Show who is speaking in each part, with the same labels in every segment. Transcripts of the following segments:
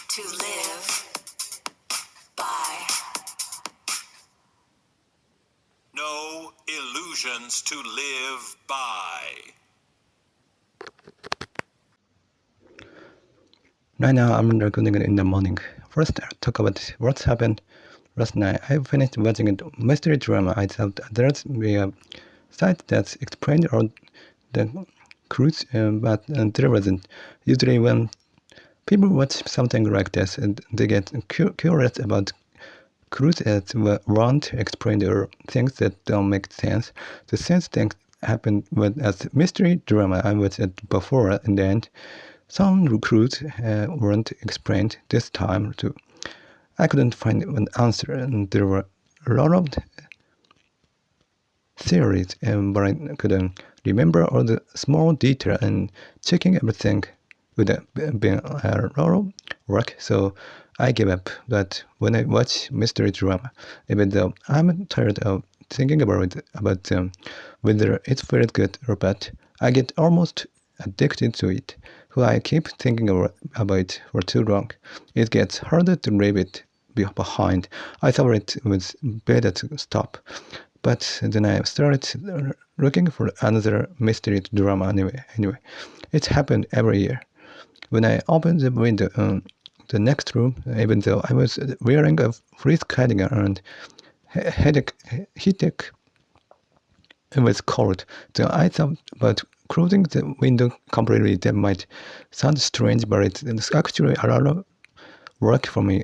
Speaker 1: to live by.
Speaker 2: No illusions to live by.
Speaker 3: Right now, I'm recording it in the morning. First, I'll talk about what's happened last night. I finished watching a mystery drama. I thought there'd be a site that explained all the clues, but there wasn't. Usually, when people watch something like this, they get curious about clues that won't explain or things that don't make sense. The same thing happened with a mystery drama I watched it before, and then some clues weren't explained this time too. I couldn't find an answer, and there were a lot of theories, but I couldn't remember all the small details, and checking everything would have been a lot of work, so I gave up. But when I watch mystery drama, even though I'm tired of thinking about whether it feels good or bad, I get almost addicted to it. So I keep thinking about it for too long. It gets harder to leave it behind. I thought it was better to stop. But then I started looking for another mystery drama anyway. It happened every year. When I opened the window in the next room, even though I was wearing a freeze cardigan and headache, it was cold, then I thought about closing the window completely. That might sound strange, but it's actually a lot of work for me.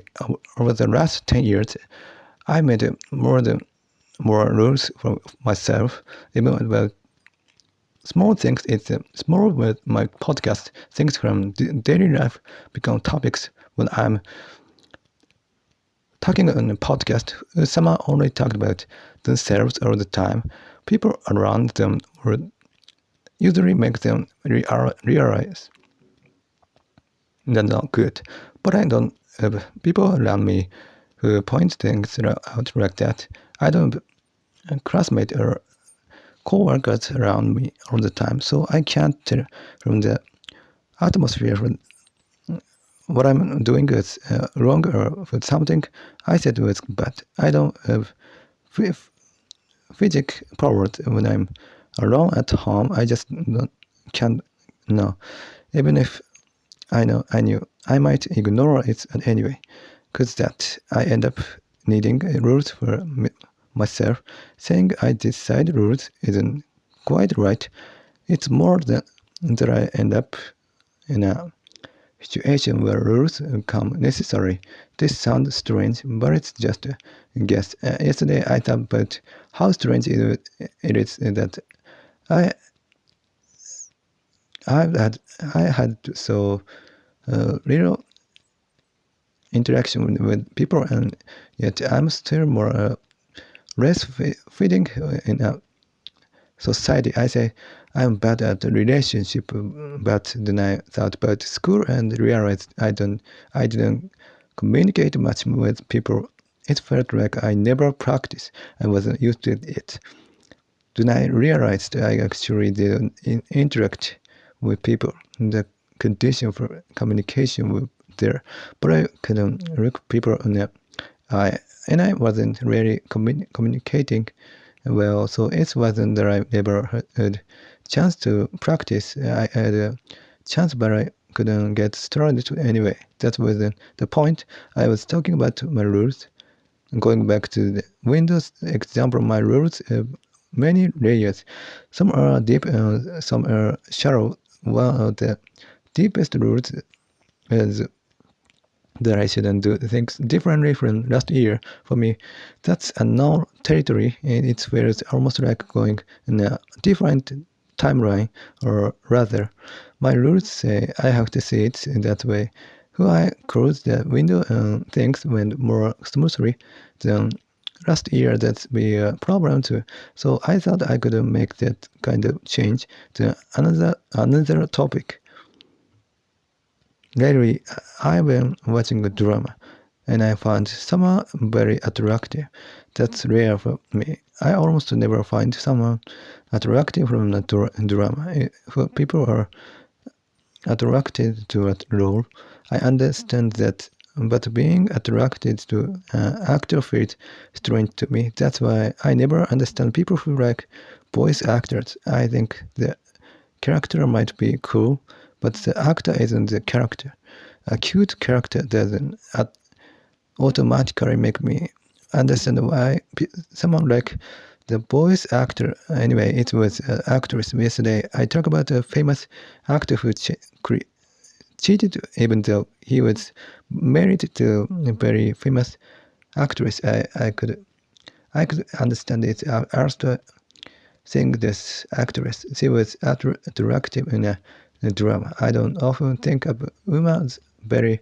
Speaker 3: Over the last 10 years, I made more rules for myself, even about small things. It's small with my podcast. Things from daily life become topics when I'm talking on a podcast. Someone only talk about themselves all the time. People around them would usually make them realize they're not good. But I don't have people around me who point things out like that. I don't have classmates or co-workers around me all the time, so I can't tell from the atmosphere what I'm doing is wrong or if something I said was bad. I don't have physic powers when I'm alone at home. I just can't know. Even if I knew, I might ignore it anyway, because that I end up needing rules for myself. Saying I decide rules isn't quite right. It's more that I end up in a situation where rules become necessary. This sounds strange, but it's just a guess. Yesterday I thought about how strange it is that I had so little interaction with people, and yet I'm still more less fitting in a society. I say I'm bad at relationship, but then I thought about school and realized I didn't communicate much with people. It felt like I never practiced. I wasn't used to it. Then I realized I actually didn't interact with people. The condition for communication was there, but I couldn't look people in the eye, and I wasn't really communicating well. So it wasn't that I never had chance to practice. I had a chance, but I couldn't get started anyway. That was the point. I was talking about my rules. Going back to the Windows example, my rules have many layers. Some are deep and some are shallow. One of the deepest rules is that I shouldn't do things differently from last year. For me, that's a known territory, and it feels almost like going in a different timeline, or rather, my rules say I have to see it in that way. When I close the window and things went more smoothly than last year, that's be a problem too. So I thought I could make that kind of change to another topic. Lately, I've been watching a drama, and I found someone very attractive. That's rare for me. I almost never find someone attractive from a drama. If people are attracted to a role, I understand that but being attracted to actor feels strange to me. That's why I never understand people who like voice actors. I think the character might be cool, but the actor isn't the character. A cute character doesn't automatically make me understand why someone like the voice actor. Anyway, it was an actress. Yesterday, I talked about a famous actor who cheated even though he was married to a very famous actress. I could understand it after seeing this actress. She was attractive in a drama. I don't often think of women as very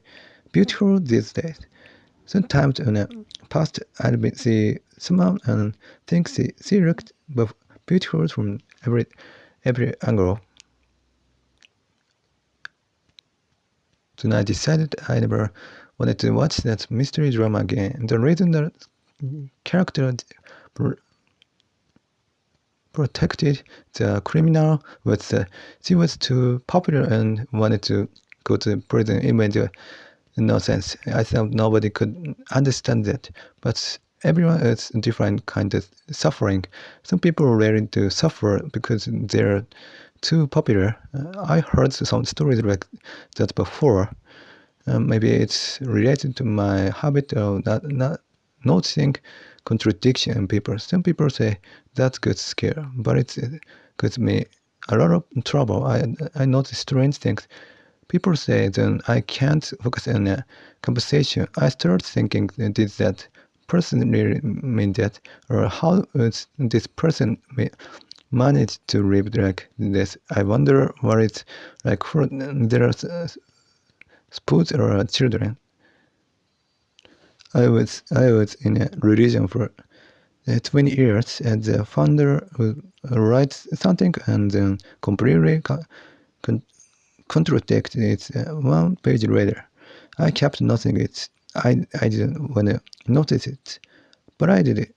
Speaker 3: beautiful these days. Sometimes in the past, I'd see someone and think she looked beautiful from every angle. Then I decided I never wanted to watch that mystery drama again. The reason the character protected the criminal was she was too popular and wanted to go to prison even though no sense. I thought nobody could understand that. But everyone is different kind of suffering. Some people are ready to suffer because they're too popular. I heard some stories like that before. Maybe it's related to my habit of not noticing contradiction in people. Some people say that's good skill, but it gives me a lot of trouble. I notice strange things. People say then I can't focus on a conversation. I start thinking, did that person really mean that? Or how would this person manage to live like this? I wonder what it's like for their spouse or children. I was in a religion for 20 years, and the founder writes something and then completely contradict it one page later. I kept noticing it. I didn't want to notice it, but I did it.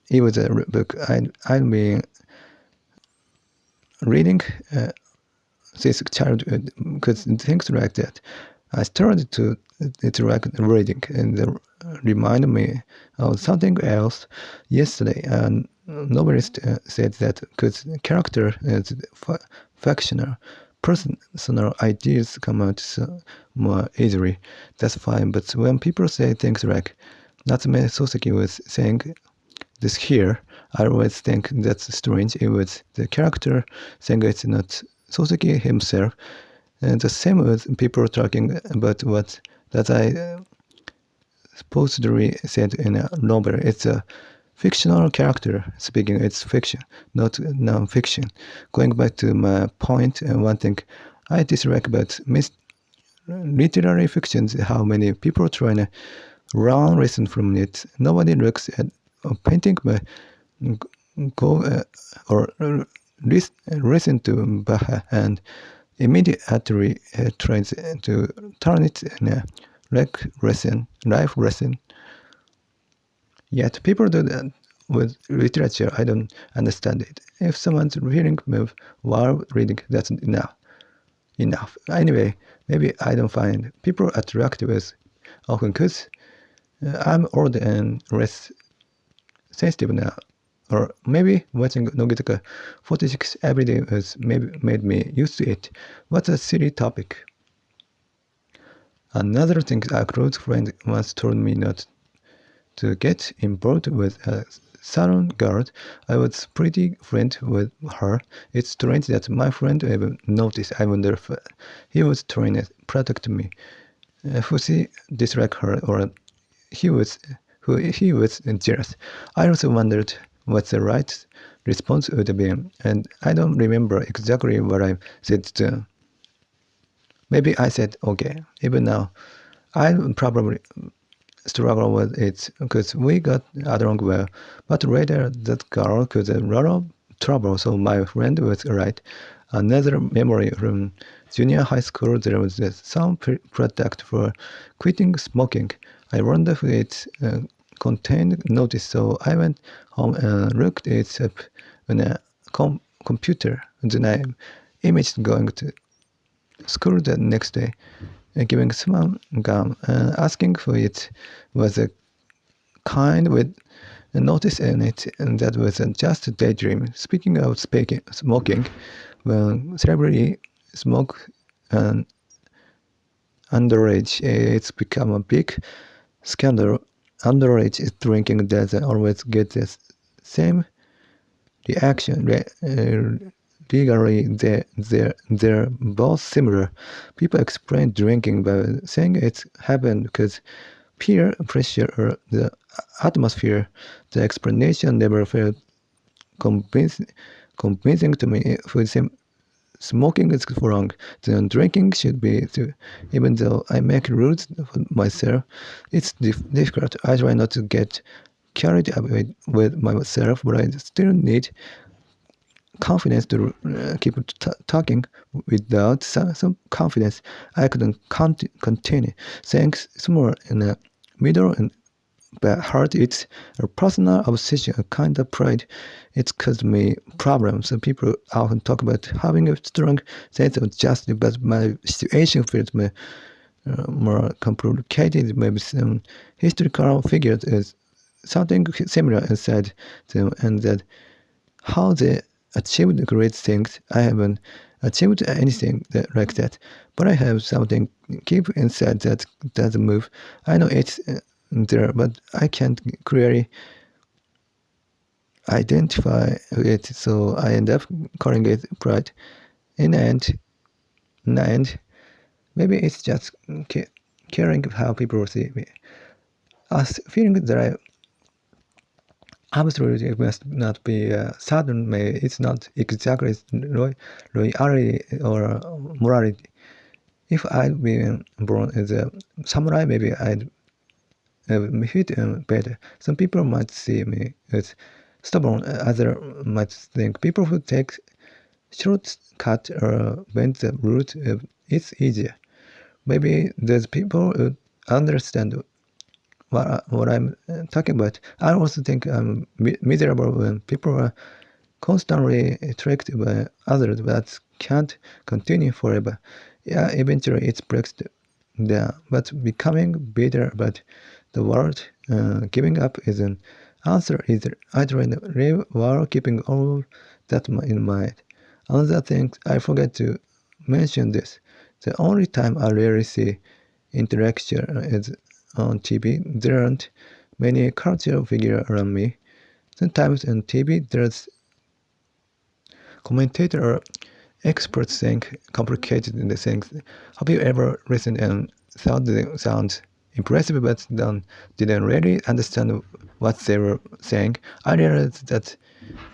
Speaker 3: It was a book I'd been reading since childhood because things like that. I started to interact reading and remind me of something else. Yesterday, a novelist said that because character is fictional, personal ideas come out so more easily. That's fine. But when people say things like Natsume Soseki was saying this here, I always think that's strange. It was the character saying it's not Soseki himself. And the same with people talking about what that I supposedly said in a novel. It's a fictional character speaking. It's fiction, not non-fiction. Going back to my point, one thing I dislike about literary fiction is how many people try to learn lesson from it. Nobody looks at a painting but go or listen to Bach and immediately tries to turn it in a life lesson. Yet people do that with literature. I don't understand it. If someone's feeling move while reading, that's enough. Anyway, maybe I don't find people attractive as often because I'm older and less sensitive now. Or maybe watching Nogitaka 46 every day has maybe made me used to it. What a silly topic. Another thing a close friend once told me not to get involved with a salon girl. I was pretty friend with her. It's strange that my friend even noticed. I wonder if he was trying to protect me. Who she disliked her or he was jealous. I also wondered what the right response would have been, and I don't remember exactly what I said to them. Maybe I said okay. Even now, I probably struggle with it because we got along well, but later that girl caused a lot of trouble, so my friend was right. Another memory from junior high school, there was some product for quitting smoking. I wonder if it contained notice, so I went home and looked it up on a computer. Then I imaged going to school the next day. giving someone gum, asking for it was a kind with a notice in it, and that was just a daydream. Speaking of smoking, when celebrity smoke underage, it's become a big scandal. Underage is drinking doesn't always get the same reaction. Legally, they're both similar. People explain drinking by saying it's happened because peer pressure or the atmosphere. The explanation never felt convincing to me. For the smoking is wrong, then drinking should be too. Even though I make rules for myself, it's difficult. I try not to get carried away with myself, but I still need confidence to keep talking. Without some confidence, I couldn't continue. Thanks somewhere in the middle and by heart, it's a personal obsession, a kind of pride. It's caused me problems. And people often talk about having a strong sense of justice, but my situation feels more complicated. Maybe some historical figures is something similar inside them, and that how they achieved great things. I haven't achieved anything like that, but I have something keep inside that doesn't move. I know it's there, but I can't clearly identify it, so I end up calling it pride. In the end, maybe it's just caring how people see me. As feeling that I absolutely must not be sudden, maybe it's not exactly loyalty or morality. If I'd been born as a samurai, maybe I'd fit better. Some people might see me as stubborn, others might think people who take shortcut or bend the route, it's easier. Maybe there's people who understand what I'm talking about. I also think I'm miserable when people are constantly tricked by others that can't continue forever. Yeah, eventually it breaks down, but becoming bitter about the world, giving up is an answer either. I'd rather live while keeping all that in mind. Another thing, I forget to mention this. The only time I really see interaction is on TV. There aren't many cultural figures around me. Sometimes on TV there's commentator or experts saying complicated things. Have you ever listened and thought they sound impressive but didn't really understand what they were saying? I realized that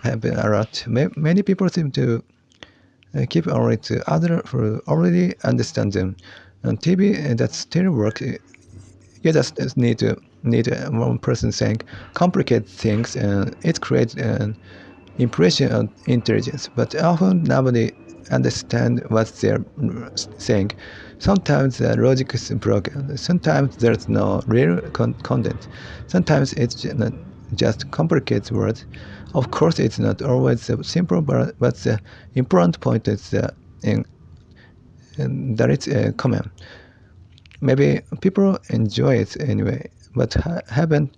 Speaker 3: happen a lot. Many people seem to keep only to others who already understand them. On TV, that still works. You just need one person saying complicated things, and it creates an impression of intelligence. But often nobody understands what they're saying. Sometimes the logic is broken. Sometimes there's no real content. Sometimes it's just complicated words. Of course, it's not always simple, but the important point is that it's common. Maybe people enjoy it anyway, but haven't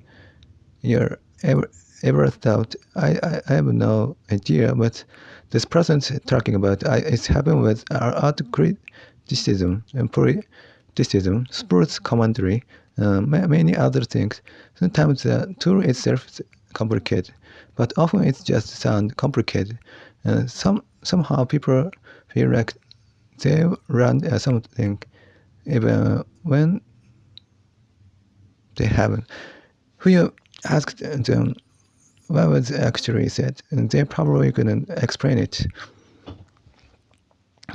Speaker 3: you ever thought, I have no idea what this person's talking about. It's happened with art criticism and criticism, sports commentary, many other things. Sometimes the tool itself is complicated, but often it's just sound complicated. Somehow people feel like they run something even when they haven't. When you asked them what was actually said, and they probably couldn't explain it.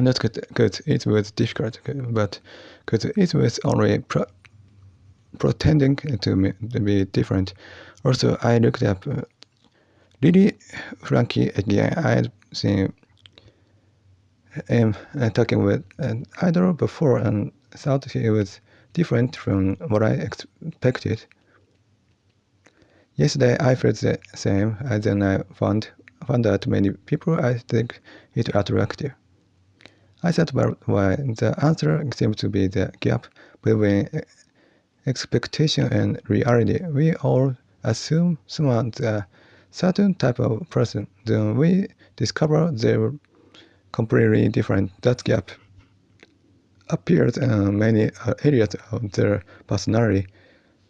Speaker 3: Not because it was difficult, but because it was only pretending to be different. Also, I looked up Lily Frankie again. I had seen him talking with an idol before and thought he was different from what I expected. Yesterday I felt the same, and then I found out many people I think it attractive. I thought about why the answer seems to be the gap between expectation and reality. We all assume someone's a certain type of person. Then we discover they're completely different. That gap appears in many areas of their personality.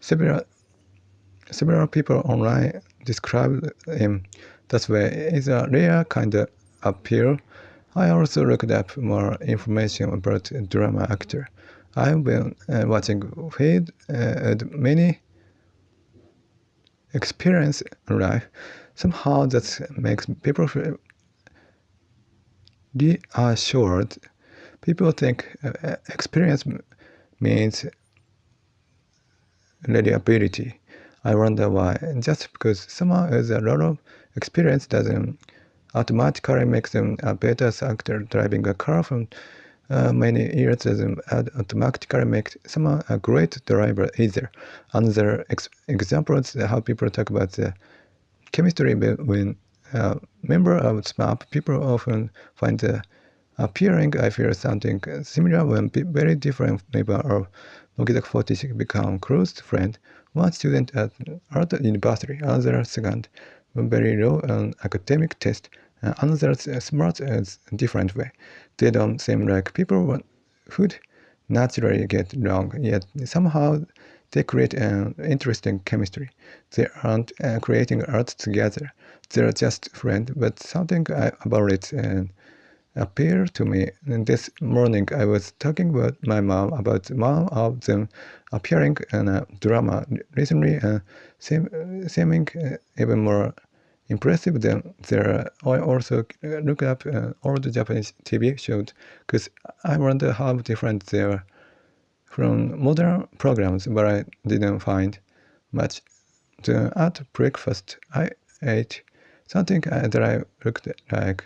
Speaker 3: Several people online describe him that way. It's a rare kind of appeal. I also looked up more information about drama actor. I've been watching his many experience in life. Somehow that makes people feel reassured. People think experience means reliability. I wonder why. Just because someone has a lot of experience doesn't automatically make them a better actor. Driving a car from many years doesn't automatically make someone a great driver either. Another example is how people talk about the chemistry between a member of SMAP. People often find the appearing I feel something similar when very different neighbor of Nogizak 46 become close friends. One student at art university, another second, very low on academic test, and another smart as different way. They don't seem like people who'd naturally get along, yet somehow they create an interesting chemistry. They aren't creating art together. They're just friends, but something about it appeared to me. And this morning I was talking with my mom about one of them appearing in a drama recently and seeming even more impressive than there. I also looked up old Japanese TV shows because I wonder how different they are from modern programs, but I didn't find much. At breakfast I ate something that I looked like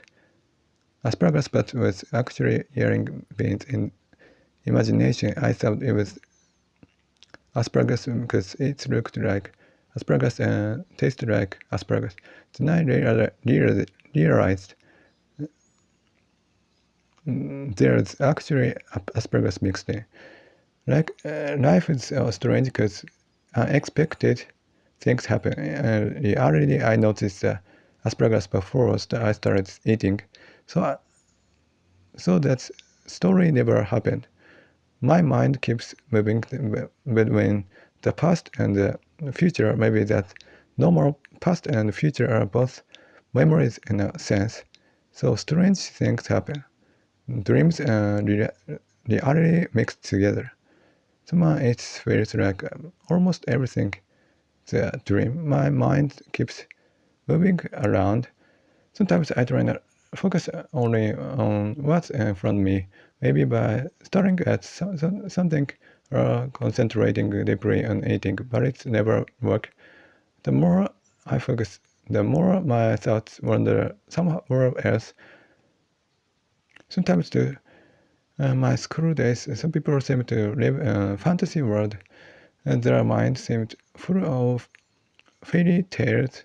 Speaker 3: asparagus, but was actually hearing beans in imagination. I thought it was asparagus because it looked like asparagus and tasted like asparagus. Then I realized there's actually asparagus mixed in. Life is strange because unexpected things happen. Already I noticed asparagus before I started eating, so that story never happened. My mind keeps moving between the past and the future. Maybe that normal past and future are both memories in a sense. So strange things happen. Dreams and reality mixed together. Somehow it feels like almost everything the dream. My mind keeps moving around. Sometimes I try to focus only on what's in front of me, maybe by staring at something or concentrating deeply on eating, but it never works. The more I focus, the more my thoughts wander somewhere else. Sometimes my school days, some people seem to live in a fantasy world, and their mind seemed full of fairy tales.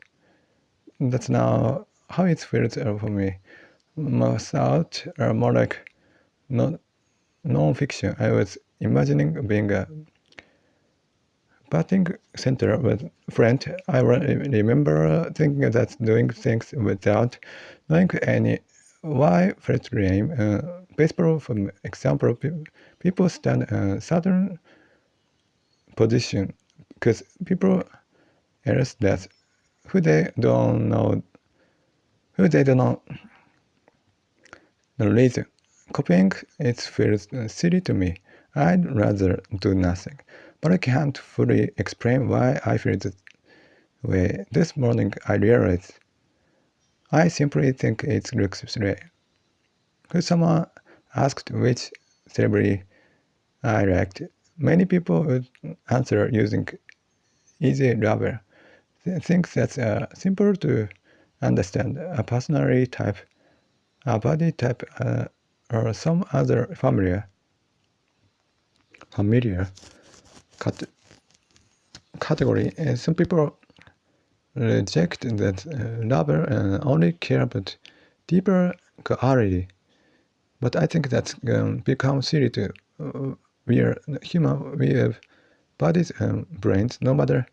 Speaker 3: That's now how it feels for me. My thoughts are more like non-fiction. I was imagining being a batting center with friend. I remember thinking that doing things without knowing any why felt lame. Baseball, for example, people stand in a certain position because people else that who they don't know the reason. Copying it feels silly to me. I'd rather do nothing, but I can't fully explain why I feel that way. This morning I realized I simply think it looks silly. Because someone asked which celebrity I liked, many people would answer using easy rubber. They think that's simple to understand. A personality type, a body type, or some other familiar category. And some people reject that rubber and only care about deeper quality. But I think that's become silly too. We are human. We have bodies and brains. No matter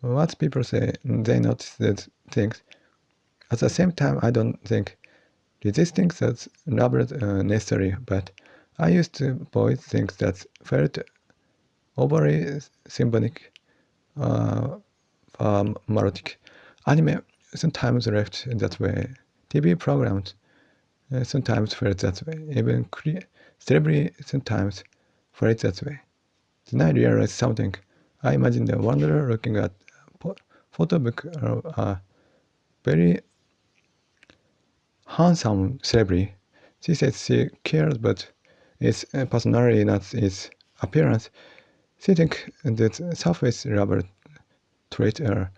Speaker 3: what people say, they notice these things. At the same time, I don't think resisting such elaborate necessary. But I used to avoid things that felt overly symbolic, melodic. Anime sometimes left that way. TV programs sometimes felt that way. Even celebrity sometimes felt that way. Then I realized something. I imagined a wanderer looking at a photo book of a very handsome celebrity. She says she cares about its personality, not its appearance. She thinks that surface level traits are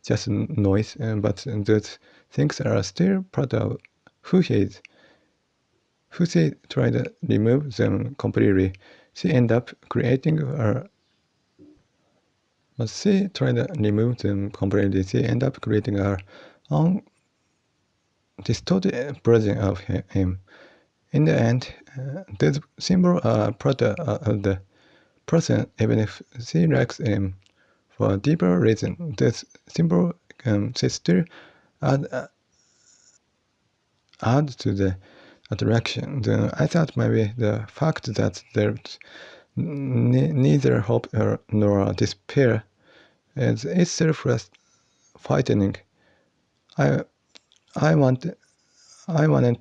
Speaker 3: just noise, but those things are still part of who he is. Who she tried to remove them completely. She ended up creating her. But she tried to remove them completely. She ended up creating her own distorted version of him. In the end, this symbol are part of the person, even if she likes him for a deeper reason. This symbol she still add, add to the attraction. Then I thought maybe the fact that there's neither hope nor despair is itself frightening. I I want I wanted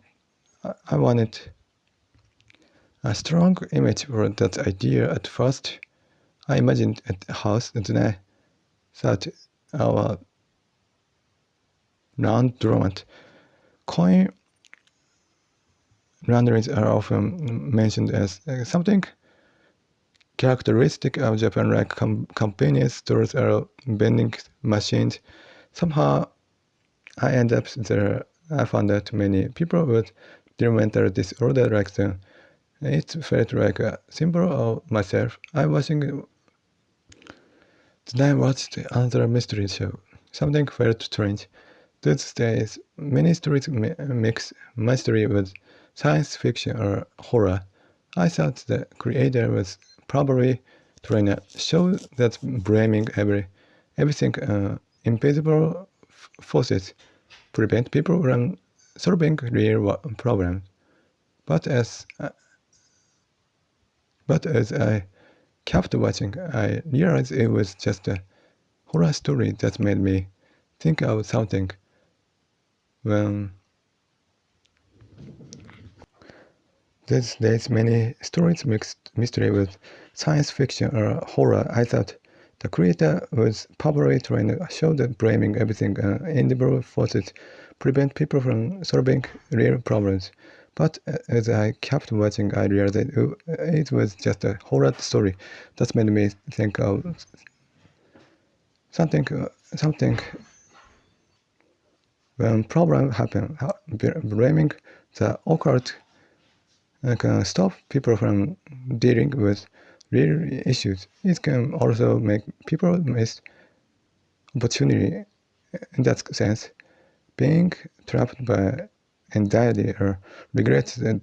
Speaker 3: I wanted a strong image for that idea at first. I imagined a house, and then I thought our laundromat. Coin laundries are often mentioned as something characteristic of Japan, like convenience stores or vending machines. Somehow I end up there. I found that many people with mental disorder like them. It felt like a symbol of myself. Then I watched another mystery show. Something felt strange. These days, many stories mix mystery with science fiction or horror. I thought the creator was probably trying to show that blaming everything invisible forces prevent people from solving real problems. But as but as I kept watching, I realized it was just a horror story that made me think of something. When these days many stories mix mystery with science fiction or horror, I thought the creator was probably trying to show that blaming everything invisible forces prevent people from solving real problems. But as I kept watching, I realized it was just a horror story that made me think of something. When problems happen, blaming the occult can stop people from dealing with real issues. It can also make people miss opportunity. In that sense, being trapped by anxiety or regret is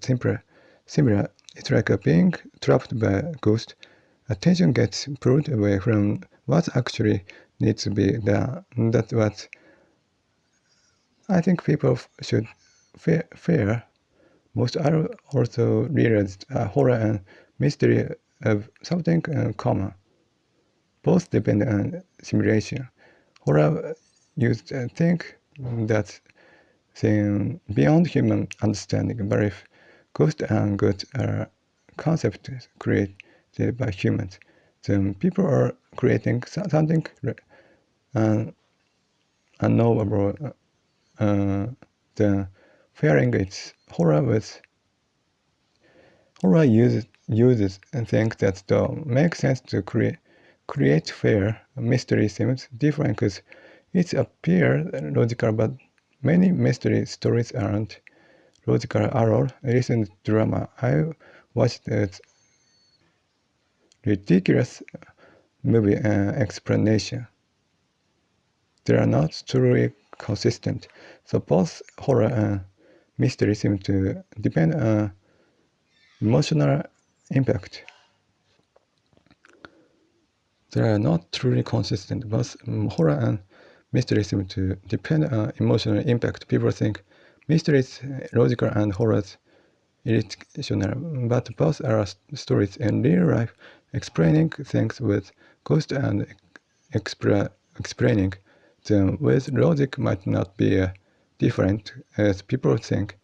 Speaker 3: similar. It's like being trapped by a ghost. Attention gets pulled away from what actually needs to be done. That's what I think people should fear. Most are also realized horror and mystery have something common. Both depend on simulation. Horror used to think that seem beyond human understanding, but if ghosts and gods are concepts created by humans, then people are creating something unknowable. Then fearing its horror with horror uses things that don't make sense to create fear. Mystery seems different because it appears logical, but many mystery stories aren't logical at all. Recent drama I watched is ridiculous movie explanation. They are not truly consistent. So both horror and mystery seem to depend on emotional impact. They are not truly consistent. Both horror and mystery seem to depend on emotional impact. People think mystery is logical and horror is irrational, but both are stories in real life, explaining things with ghosts and explaining them with logic might not be different as people think.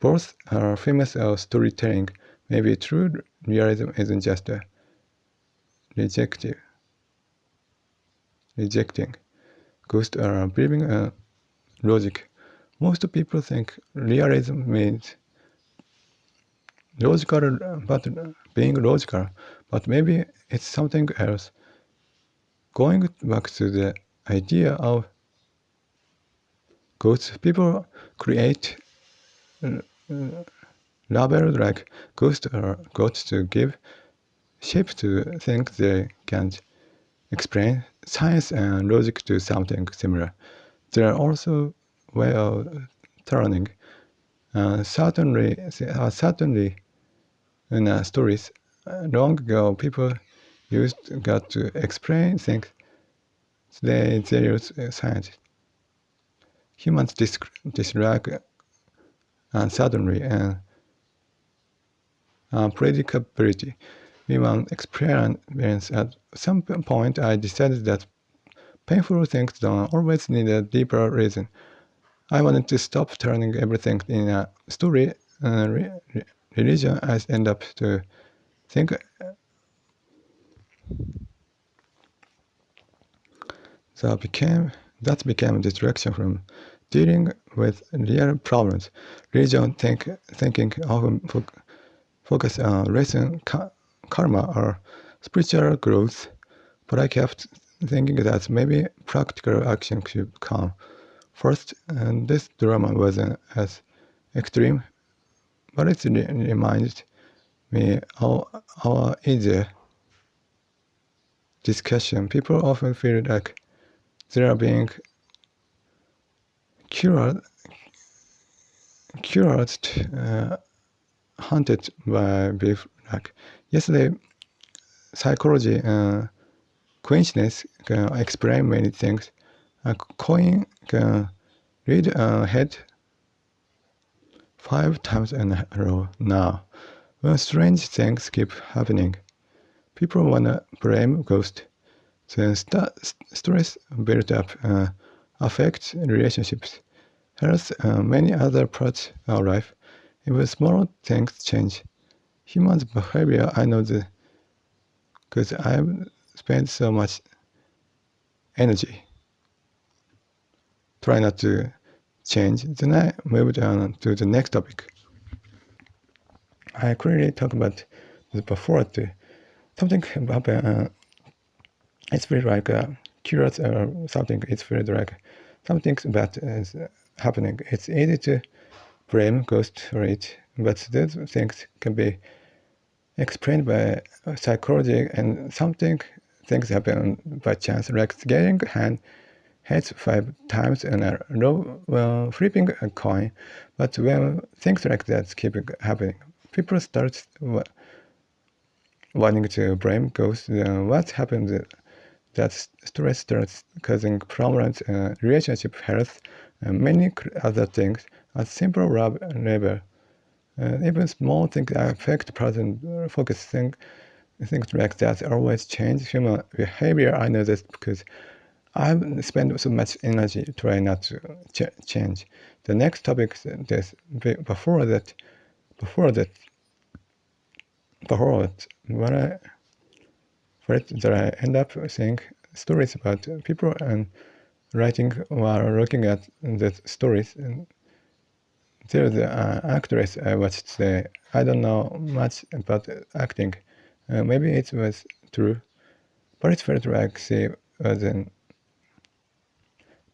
Speaker 3: Both are famous for storytelling. Maybe true realism isn't just rejecting ghosts or believing logic. Most people think realism means logical, but being logical, but maybe it's something else. Going back to the idea of ghosts, people create labels like ghost or gods to give shape to things they can't explain. Science and logic do something similar. There are also way of turning. Certainly in stories long ago, people used God to explain things. Today, they use science. Humans dislike uncertainty and unpredictability. We want experience. At some point, I decided that painful things don't always need a deeper reason. I wanted to stop turning everything in a story religion. I end up to think that became a distraction from dealing with real problems. Religion thinking often focus on lesson karma or spiritual growth, but I kept thinking that maybe practical action should come first, and this drama wasn't as extreme, but it reminded me of our easier discussion. People often feel like they are being cured, haunted by belief. Like yesterday, psychology coincidence can explain many things. A coin can read ahead 5 times in a row now. When strange things keep happening, people wanna blame ghosts. Then stress built up affects relationships, health, and many other parts of life. Even small things change. Human behavior, I know this because I've spent so much energy trying not to change. Then I moved on to the next topic. I clearly talk about the before too. Something happened. It's feels like curious or something. It feels like something bad is happening. It's easy to blame ghosts for it, but these things can be explained by psychology, and things happen by chance, like getting hits 5 times in a row while flipping a coin. But when things like that keep happening, people start wanting to blame ghosts. What happens? That stress starts causing problems in relationship health and many other things at simple level. Even small things affect person focusing. Things like that always change human behavior. I know this because I've spent so much energy trying not to change. The next topic is before that, when I first that I end up seeing stories about people and writing while looking at the stories. And there's an actress I watched today. I don't know much about acting. Maybe it was true, but it felt like she wasn't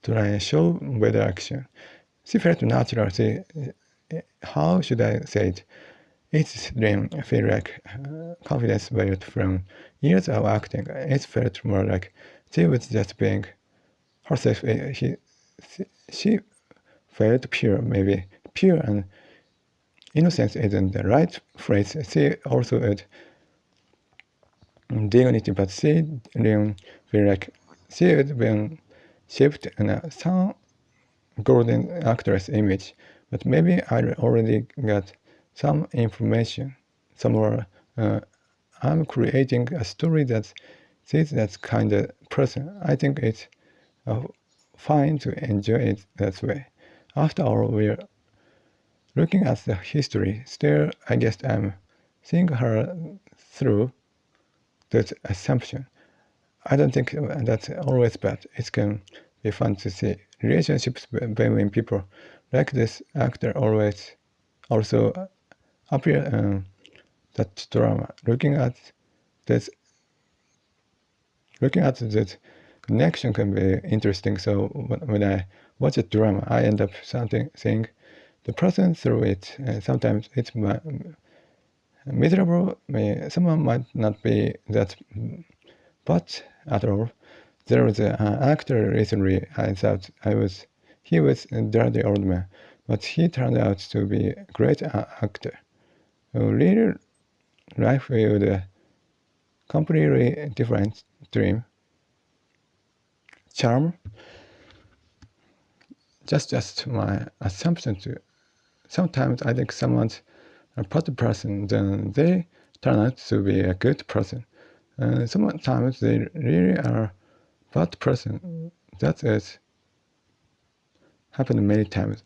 Speaker 3: trying to show better action. She felt natural. How should I say it? It didn't feel like confidence built from years of acting. It felt more like she was just being herself. She felt pure, maybe pure and innocence isn't the right phrase. She also had dignity, but she didn't feel like she had been shaped in some golden actress image. But maybe I already got some information somewhere. I'm creating a story that she's that kind of person. I think it's fine to enjoy it that way. After all, we're looking at the history. Still, I guess I'm seeing her through that assumption. I don't think that's always bad. It can be fun to see relationships between people like this actor always also appear that drama. Looking at this connection can be interesting. So when I watch a drama, I end up seeing the person through it. Sometimes it's miserable. Someone might not be that bad at all. There was an actor recently. I thought he was a dirty old man, but he turned out to be a great actor. Real life with a completely different dream. Charm. Just my assumption too. Sometimes I think someone's a bad person, then they turn out to be a good person. Sometimes they really are bad person. That is happened many times.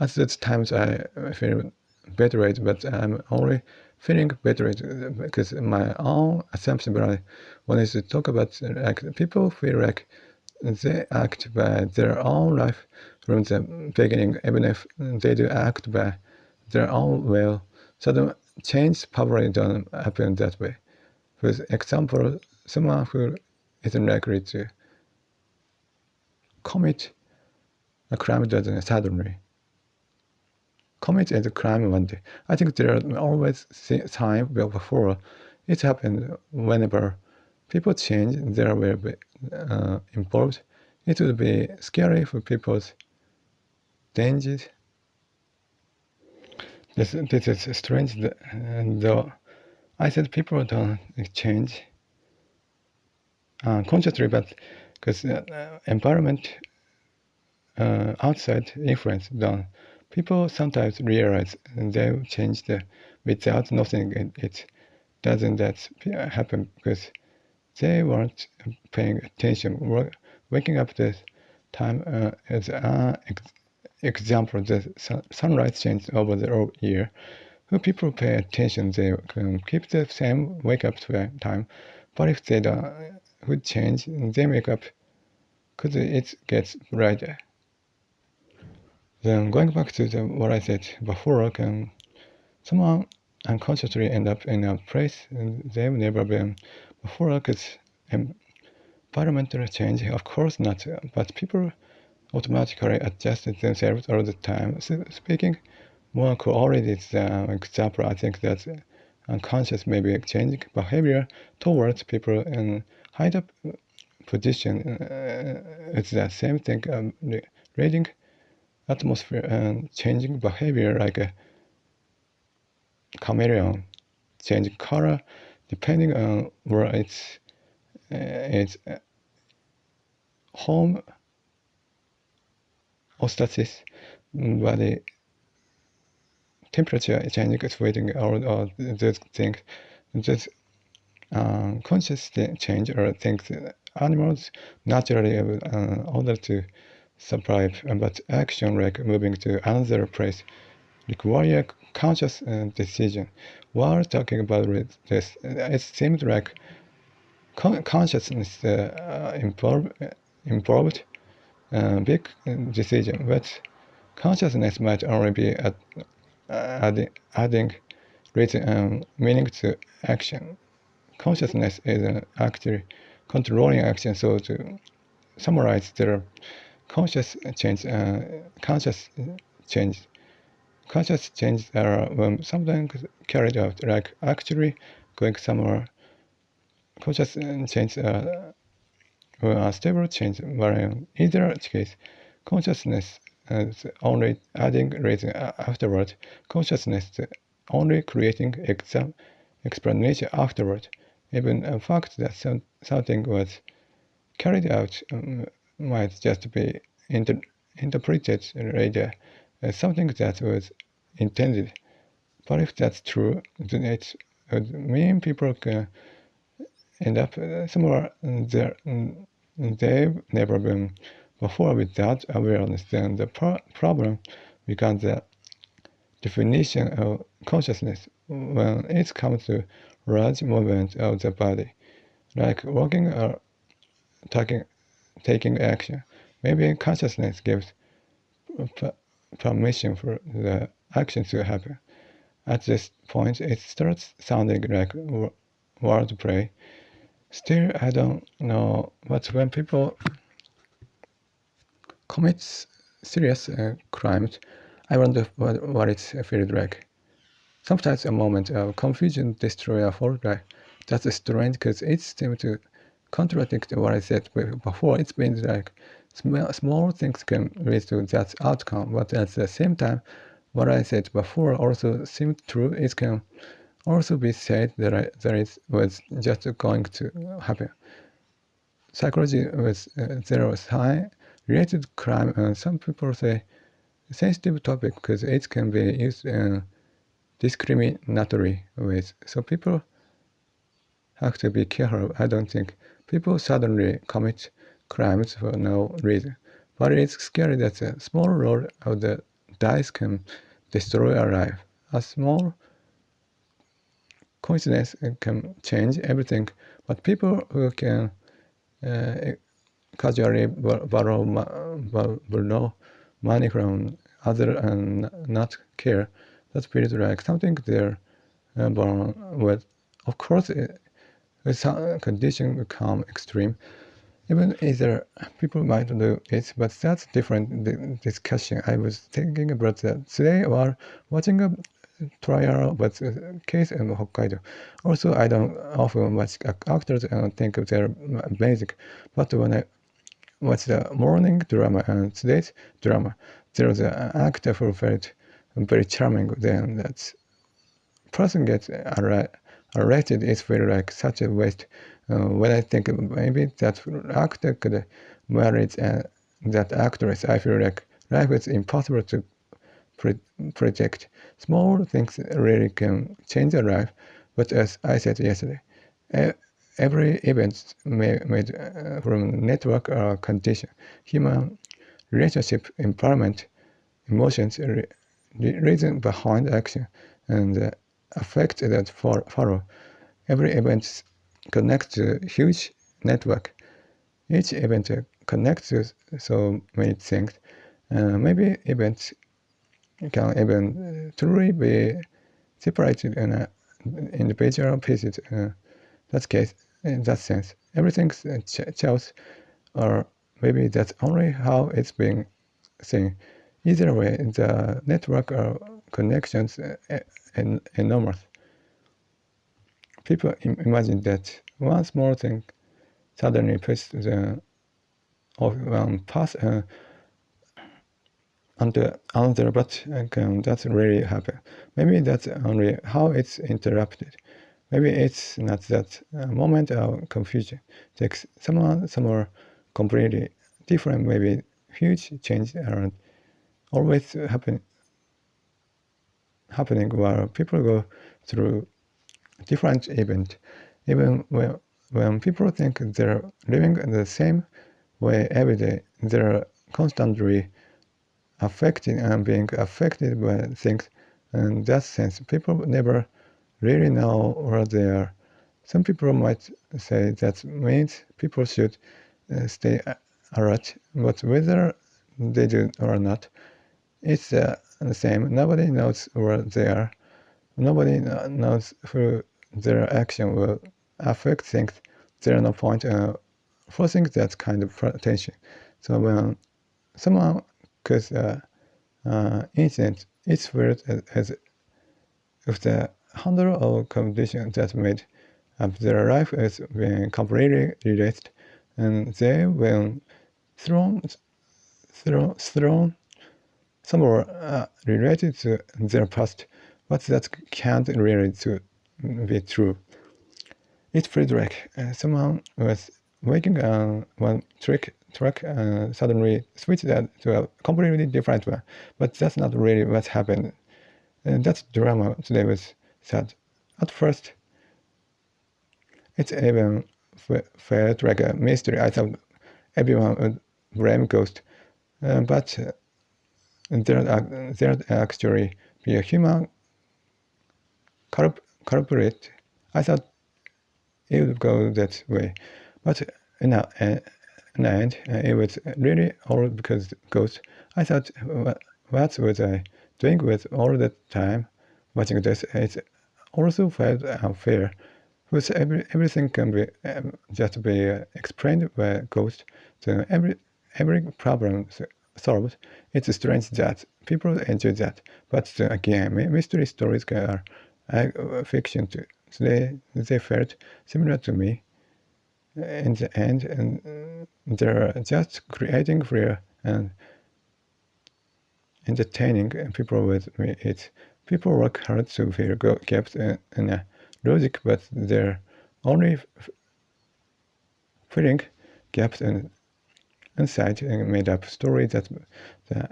Speaker 3: At those times I feel betrayed, but I'm only feeling betrayed because my own assumption. But I wanted to talk about like people feel like they act by their own life from the beginning, even if they do act by their own will. Sudden change probably don't happen that way. For example, someone who is likely to commit a crime doesn't suddenly commit a crime one day. I think there are always time before it happened. Whenever people change, there will be involved. It would be scary for people's dangers. This is strange, though. I said people don't change consciously, but because environment outside influence don't. People sometimes realize they've changed without nothing. It doesn't that happen because they weren't paying attention. Waking up this time is an example. The sunlight changed over the whole year. When people pay attention, they can keep the same wake up time. But if they don't, would change, they wake up because it gets brighter. Then going back to what I said before, can someone unconsciously end up in a place they've never been before? Because environmental change, of course not, but people automatically adjust themselves all the time. So speaking more correlated example, I think that unconscious maybe changing behavior towards people in high up position. It's the same thing. Reading atmosphere and changing behavior like a chameleon, changing color depending on where its home or status, body temperature changing, sweating, all those things. Just conscious change or things animals naturally order to survive, but action like moving to another place require conscious decision. While talking about this, it seems like consciousness involved big decision, but consciousness might only be adding reason, meaning to action. Consciousness is actually controlling action. So to summarize, there are conscious change, conscious change are sometimes carried out, like actually going somewhere. Conscious change are stable change, but in either case, consciousness only adding reason afterward, consciousness only creating explanation afterward. Even a fact that something was carried out might just be interpreted later as something that was intended. But if that's true, then it would mean people can end up somewhere they've never been before without awareness. Then the problem becomes the definition of consciousness when it comes to large movements of the body, like walking or taking action. Maybe consciousness gives permission for the action to happen. At this point, it starts sounding like wordplay. Still, I don't know, but when people commit serious crimes, I wonder what it feels like. Sometimes a moment of confusion destroys a whole life. That's strange because it seems to contradict what I said before. It means like small things can lead to that outcome, but at the same time, what I said before also seems true. It can also be said that was just going to happen. Psychology was zero sign related crime, and some people say sensitive topic because it can be used in discriminatory ways. So people have to be careful. I don't think people suddenly commit crimes for no reason. But it's scary that a small roll of the dice can destroy a life. A small coincidence can change everything. But people who can casually borrow money from others and not care, that feels like something they're born with. Of course, with some conditions become extreme. Even either people might do it, but that's different discussion. I was thinking about that today while watching a trial about a case in Hokkaido. Also, I don't often watch actors and think they're basic, but when I watch the morning drama and today's drama, there was an actor who felt very charming. Then that person gets arrested, it feels like such a waste. When I think maybe that actor could marry that actress, I feel like life is impossible to project. Small things really can change a life, but as I said yesterday, every event made from network or condition, human relationship, environment, emotions, reason behind action, and effect that follow. Every event connects to a huge network. Each event connects to so many things. Maybe events can even truly be separated in individual pieces. That case, in that sense, everything's chaos, or maybe that's only how it's being seen. Either way, the network of connections enormous. People imagine that one small thing suddenly puts the one path onto another, but can that really happen? Maybe that's only how it's interrupted. Maybe it's not that moment of confusion takes someone somewhere completely different. Maybe huge change aren't always happening while people go through different events. Even when people think they're living the same way every day, they're constantly affected and being affected by things. In that sense, people never really know where they are. Some people might say that means people should stay alert, but whether they do or not, it's the same. Nobody knows where they are. Nobody knows who their action will affect things. There's no point forcing that kind of tension. So when someone causes incident, it's felt as if the handle of condition that made up their life has been completely erased, and they were thrown some are related to their past, but that can't really be true. It feels like someone was working on one track and suddenly switched that to a completely different one, but that's not really what happened. That drama today was sad. At first, it even felt like a mystery. I thought everyone would blame Ghost, but there'd actually be a human culprit. I thought it would go that way, but in the end, it was really all because Ghost. I thought, what was I doing with all the time watching this? It also felt unfair. Because everything can be just be explained by Ghost, then every problem solved. It's strange that people enjoy that, but again, mystery stories are fiction too. They felt similar to me in the end, and they're just creating fear and entertaining people with me. People work hard to fill gaps in a logic, but they're only filling gaps inside a made-up story that the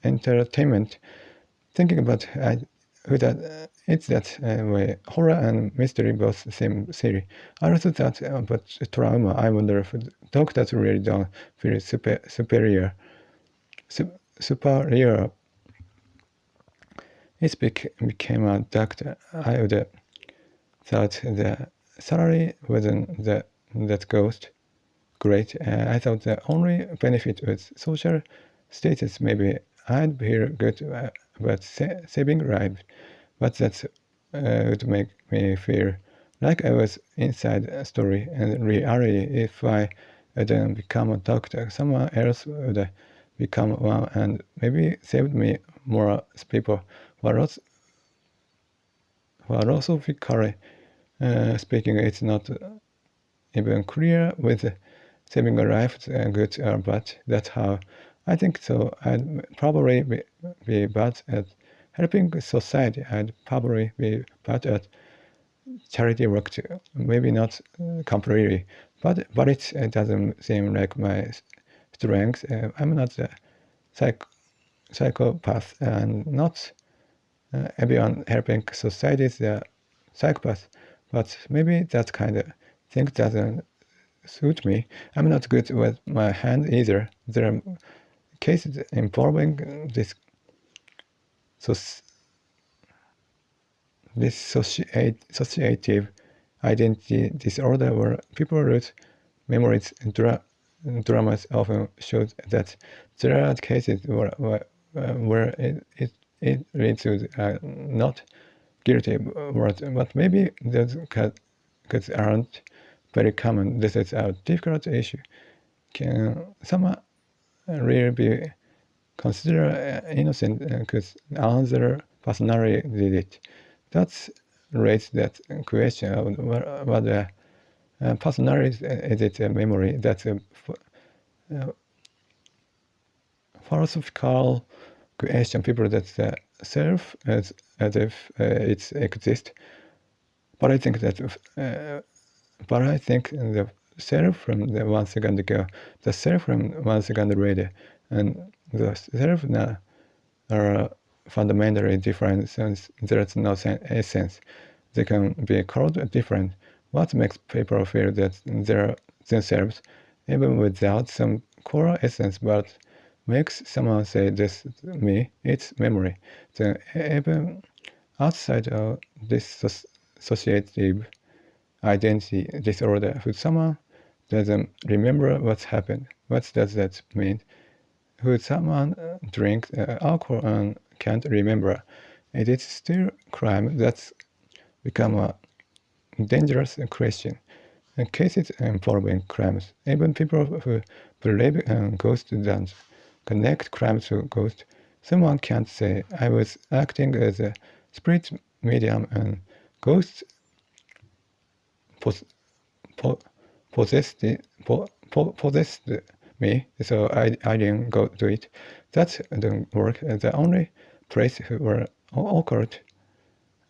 Speaker 3: entertainment. Thinking about it's that way. Horror and mystery both seem silly. I also thought about trauma. I wonder if doctors really don't feel superior. Superior. It became a doctor. I would thought the salary wasn't that ghost great. I thought the only benefit was social status. Maybe I'd be good about saving lives, but that would make me feel like I was inside a story. And reality, if I didn't become a doctor, someone else would become one, and maybe saved me more people. Philosophically speaking, it's not even clear with saving a life good or bad. That's how I think so. I'd probably be bad at helping society. I'd probably be bad at charity work too. Maybe not completely, but it doesn't seem like my strength. I'm not a psychopath, and not everyone helping society is a psychopath. But maybe that kind of thing doesn't suit me. I'm not good with my hand either. There are cases involving this dissociative identity disorder where people lose memories. Dramas often show that there are cases where it leads to not guilty words, but maybe those cases aren't very common. This is a difficult issue. Can someone really be considered innocent because another personality did it? That's raises that question of what personality is it a memory? That's a philosophical question. People that self as if it exists, but I think that the self from the 1 second ago, the self from 1 second later, and the self now are fundamentally different since there's no essence. They can be called different. What makes people feel that they're themselves, even without some core essence, but makes someone say this me, it's memory. Then even outside of this associative identity disorder, who someone doesn't remember what's happened. What does that mean? Who someone drinks alcohol and can't remember? It is still crime. That's become a dangerous question. Cases involving crimes, even people who believe in ghosts don't connect crime to ghosts. Someone can't say, I was acting as a spirit medium and ghosts possessed me, so I didn't go do it. That didn't work. The only place where occurred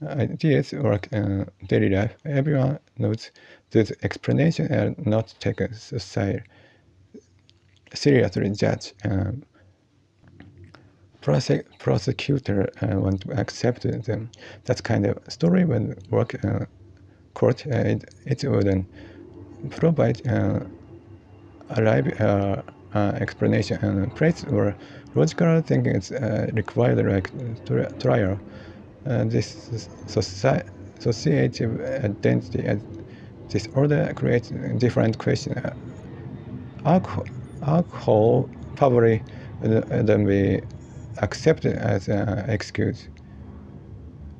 Speaker 3: ideas work in daily life. Everyone knows these explanations are not taken seriously. Judge prosecutor want to accept them. That kind of story when work court. It wouldn't provide a live explanation and place where logical thinking is required, like trial. This associative identity disorder creates different questions. Alcohol probably wouldn't be accepted as an excuse.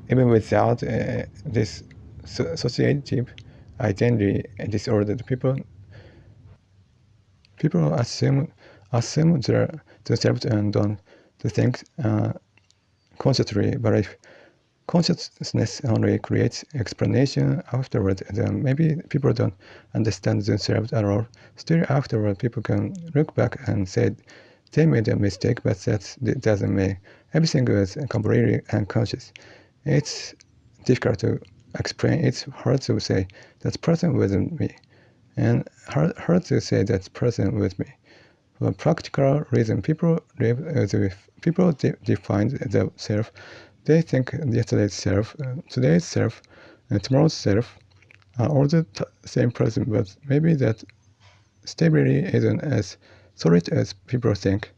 Speaker 3: Even without this associative identity disorder, people assume themselves and don't think consciously. But if consciousness only creates explanation afterward, then maybe people don't understand themselves at all. Still afterward, people can look back and say they made a mistake, but that doesn't mean everything was completely unconscious. It's difficult to explain. It's hard to say that person wasn't me, and hard to say that person was me. For practical reason, people live as if people define the self. They think yesterday's self, today's self, and tomorrow's self are all the same person, but maybe that stability isn't as solid as people think.